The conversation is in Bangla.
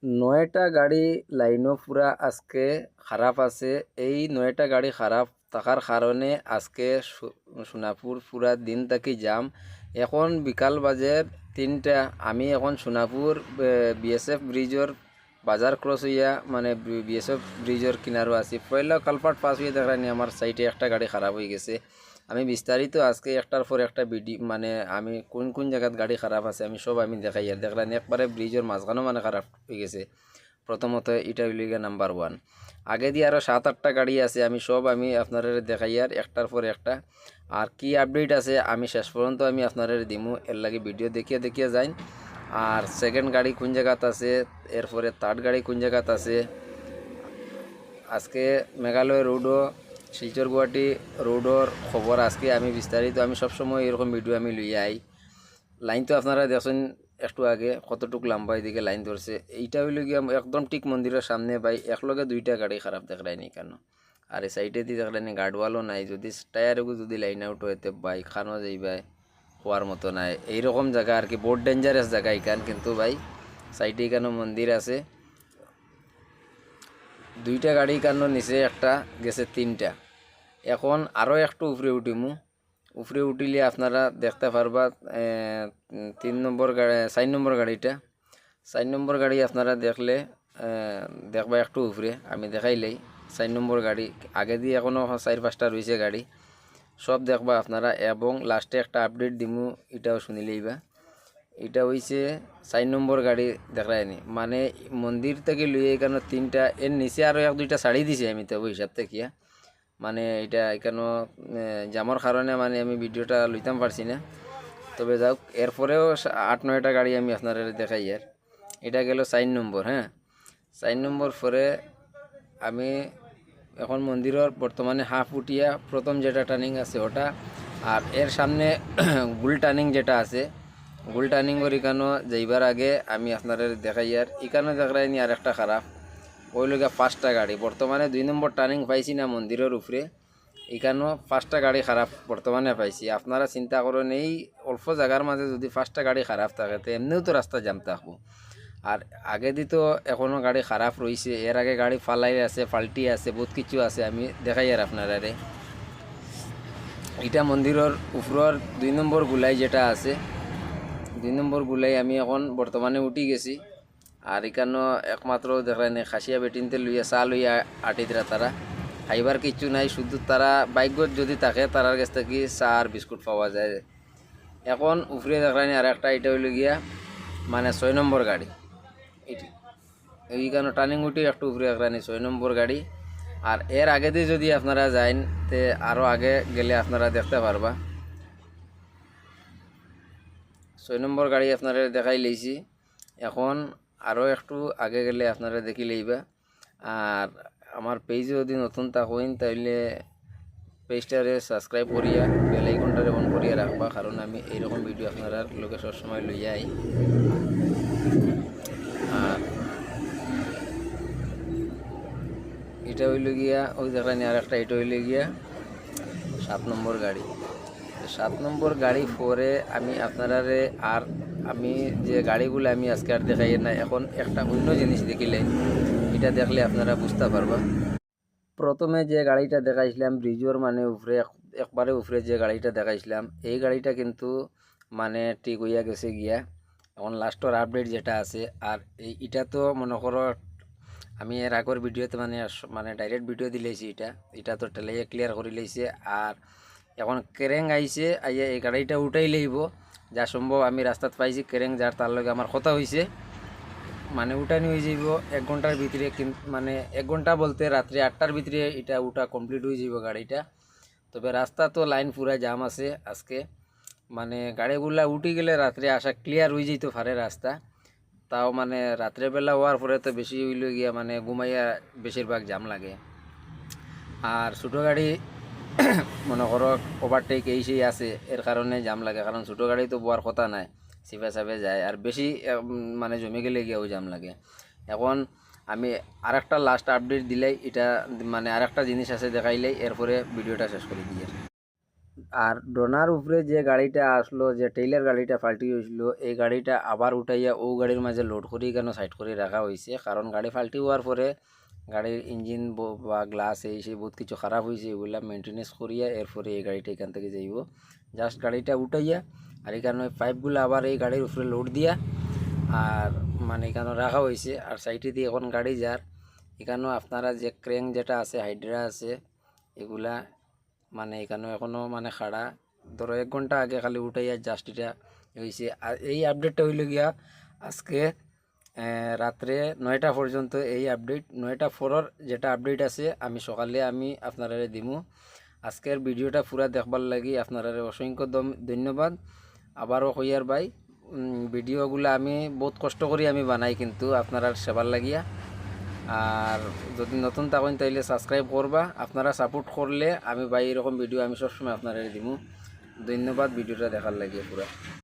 নয়টা গাড়ি লাইনও পুরা আজকে খারাপ আছে। এই নয়টা গাড়ি খারাপ থাকার কারণে আজকে সোনাপুর পুরা দিন থাকি জাম। এখন বিকাল বাজে 3টা। আমি এখন সোনাপুর বিএসএফ ব্রিজের বাজার ক্রস হইয়া মানে বিএসএফ ব্রিজের কিনারও আছি। পয়লা কালপাট পাস হয়ে দেখানি আমার সাইডে একটা গাড়ি খারাপ হয়ে গেছে। আমি বিস্তারিত আজকে একটার পর একটা মানে আমি কোন কোন জায়গাত গাড়ি খারাপ আছে আমি সব আমি দেখাই আর দেখলাম একবারে ব্রিজের মাঝখানেও মানে খারাপ হয়ে গেছে। প্রথমত এটা হইল গিয়া নাম্বার 1। আগে দিয়ে আরও 7-8টা গাড়ি আছে, আমি সব আমি আপনাদের দেখাই আর একটার পর একটা। আর কি আপডেট আছে আমি শেষ পর্যন্ত আমি আপনাদের দিমু, এর লাগে ভিডিও দেখিয়ে দেখিয়ে যাই। আর সেকেন্ড গাড়ি কোন জায়গাত আছে, এরপরে থার্ড গাড়ি কোন জায়গাত আছে। আজকে মেঘালয় রোডও শিলচর গুয়াহাটি রোডর খবর আজকে আমি বিস্তারিত আমি সবসময় এরকম ভিডিও আমি লইয়া আই। লাইন তো আপনারা দেখছেন একটু আগে কতটুক লম্বা এদিকে লাইন ধরছে। এইটা হইল গিয়া একদম ঠিক মন্দিরের সামনে ভাই একলগে 2টা গাড়ি খারাপ দেখলাইনি কেন। আর এই সাইডে দিয়ে দেখলাইনি গার্ডওয়ালও নাই, যদি টায়ারও যদি লাইন আউট হইতে বাইক খানও যাইবাই হওয়ার মতো নাই। এইরকম জায়গা আর কি, বহুত ডেঞ্জারাস জায়গা এখান। কিন্তু ভাই সাইডে এখানে মন্দির আছে। 2টা গাড়ি কেন নিচে একটা গেছে 3টা। এখন আরও একটু উপরে উঠিমু, উপরে উঠিলে আপনারা দেখতে পারবা 3 নম্বর গাড়ি 4 নম্বর গাড়িটা। 4 নম্বর গাড়ি আপনারা দেখলে দেখবা একটু উপরে আমি দেখাইলেই 4 নম্বর গাড়ি। আগে দিয়ে এখনও 4-5টা রয়েছে গাড়ি, সব দেখবা আপনারা। এবং লাস্টে একটা আপডেট দিমু, এটাও শুনিলেইবা। এটা হইছে 4 নম্বর গাড়ি দেখলাইনি, মানে মন্দির থেকে লইয়ে এখানে 3টা, এর নিচে আরও 1-2টা ছাড়ি দিছে আমি তো হিসাব থেকে। মানে এটা এখানে জামার কারণে মানে আমি ভিডিওটা লইতাম পারছি না। তবে যাক, এরপরেও 8-9টা গাড়ি আমি আপনারা দেখাই আর। এটা গেল 4 নম্বর। হ্যাঁ, 4 নম্বর পরে আমি এখন মন্দিরের বর্তমানে হাফ উঠিয়া প্রথম যেটা টার্নিং আছে ওটা। আর এর সামনে গুল টার্নিং যেটা আছে, গুল টার্নিংয়ের এখানেও যাইবার আগে আমি আপনারা দেখাই আর। এখানেও দেখাইনি আর একটা খারাপ ওই লোক 5টা গাড়ি বর্তমানে 2 নম্বর টার্নিং পাইছি না মন্দিরের উপরে, এখানেও 5টা গাড়ি খারাপ বর্তমানে পাইছি। আপনারা চিন্তা করেন এই অল্প জায়গার মাঝে যদি 5টা গাড়ি খারাপ থাকে তো এমনিও তো রাস্তা জাম থাকবো। আর আগে দি তো এখনও গাড়ি খারাপ রয়েছে, এর আগে গাড়ি ফালাই আছে, ফাল্টি আছে, বহুত কিছু আছে আমি দেখাই আর আপনারা। এটা মন্দিরের উপরের 2 নম্বর গুলাই যেটা আছে, 2 নম্বর গুলাই আমি এখন বর্তমানে উঠি গেছি। আর এখানেও একমাত্র দেখলেন খাসিয়া বেটিনতে লইয়া চা লইয়া আটিতরা তারা খাইবার কিছু নাই, শুধু তারা বাইকত যদি থাকে তারার কাছ থেকে চা আর বিস্কুট পাওয়া যায়। এখন উপরে দেখলেন আর একটা, এটা হইল গিয়া মানে 6 নম্বর গাড়ি। এইখানে টার্নিং উঠি একটু উপরে দেখলেন 6 নম্বর গাড়ি। আর এর আগে দিয়ে যদি আপনারা যাইন তে আরও আগে গেলে আপনারা দেখতে পারবা 6 নম্বর গাড়ি আপনারা দেখাই লইছি। এখন আরও একটু আগে গেলে আপনারা দেখি লইবা। আর আমার পেজে যদি নতুন থাকেন তাহলে পেজটারে সাবস্ক্রাইব করিয়া বেল আইকনটারে অন করিয়া রাখবা, কারণ আমি এইরকম ভিডিও আপনারা লোকে সবসময় লইয়া আই। আর এটা হইল গিয়া ওই দেখলেন আর একটা, এটা হইল গিয়া 7 নম্বর গাড়ি। 7 নম্বর গাড়ি পরে আমি আপনারারে আর আমি যে গাড়িগুলো আমি আজকে আর দেখাই না, এখন একটা অন্য জিনিস দেখিলে এটা দেখলে আপনারা বুঝতে পারবা। প্রথমে যে গাড়িটা দেখাইছিলাম ব্রিজের মানে উপরে একবারে উপরে যে গাড়িটা দেখাইছিলাম, এই গাড়িটা কিন্তু মানে ঠিক হইয়া গেছে গিয়া। এখন লাস্টের আপডেট যেটা আছে, আর এটা তো মনে করো আমি এর আগের ভিডিওতে মানে মানে ডাইরেক্ট ভিডিও দিলেছি, এটা তো টেলাইয়া ক্লিয়ার করে লইছে। আর এখন কেরেং আইছে, আইয়া এই গাড়িটা উঠাই লইব। যা সম্ভব আমি রাস্তাত পাইছি কেরেং, যার তার লগে আমার কথা হয়েছে, মানে উঠানি হয়ে যাইব 1 ঘন্টার ভিতরে। কিন্তু মানে 1 ঘন্টা বলতে রাত্রি 8টার ভিতরে এটা উঠা কমপ্লিট হয়ে যাইব গাড়িটা। তবে রাস্তা তো লাইন পুরা জাম আছে আজকে, মানে গাড়িগুলা উঠে গেলে রাত্রে আসা ক্লিয়ার হয়ে যেত পারে রাস্তা। তাও মানে রাত্রেবেলা হওয়ার পরে তো বেশি হইল গিয়া মানে ঘুমাইয়া বেশিরভাগ জাম লাগে। আর ছোটো গাড়ি মনে করো ওভারটেক এই সেই আছে, এর কারণে জাম লাগে, কারণ ছোটো গাড়ি তো বোয়ার কথা নাই, সিপে সাপে যায়। আর বেশি মানে জমে গেলে গিয়েও জাম লাগে। এখন আমি আরেকটা লাস্ট আপডেট দিলেই এটা মানে আরেকটা জিনিস আছে দেখাইলেই এরপরে ভিডিওটা শেষ করে দিয়ে। আর ডোনার উপরে যে গাড়িটা আসলো, যে টেইলার গাড়িটা ফাল্টি হয়েছিল, এই গাড়িটা আবার উঠাইয়া ও গাড়ির মাঝে লোড করি কেন সাইড করে রাখা হয়েছে, কারণ গাড়ি ফাল্টি হওয়ার পরে গাড়ির ইঞ্জিন বা গ্লাস এই সেই বহুত কিছু খারাপ হয়েছে, এগুলা মেনটেনেন্স করিয়া এরপরে এই গাড়িটা এখান থেকে যাইব। জাস্ট গাড়িটা উঠাইয়া আর এখানে পাইপগুলো আবার এই গাড়ির উপরে লোড দিয়া আর মানে এখানে রাখা হয়েছে। আর সাইডে দিয়ে এখন গাড়ি যার এখানেও আপনারা যে ক্রেন যেটা আছে, হাইড্রা আছে, এগুলা মানে এখানেও এখনও মানে খাড়া। ধরো 1 ঘন্টা আগে খালি উঠাইয়া জাস্ট এটা হয়েছে। আর এই আপডেটটা হইল গিয়া আজকে রাত্রে 9টা পর্যন্ত এই আপডেট। 9টা পরের যেটা আপডেট আছে আমি সকালে আমি আপনারা দিমু। আজকের ভিডিওটা পুরা দেখবার লাগি আপনারা অসংখ্য ধন্যবাদ। আবারও কইয়ার ভাই, ভিডিওগুলো আমি বহুত কষ্ট করি আমি বানাই, কিন্তু আপনারা সেবার লাগিয়া। আর যদি নতুন থাকেন তাইলে সাবস্ক্রাইব করবা। আপনারা সাপোর্ট করলে আমি ভাই এরকম ভিডিও আমি সবসময় আপনারা দিমু। ধন্যবাদ ভিডিওটা দেখার লাগিয়ে পুরা।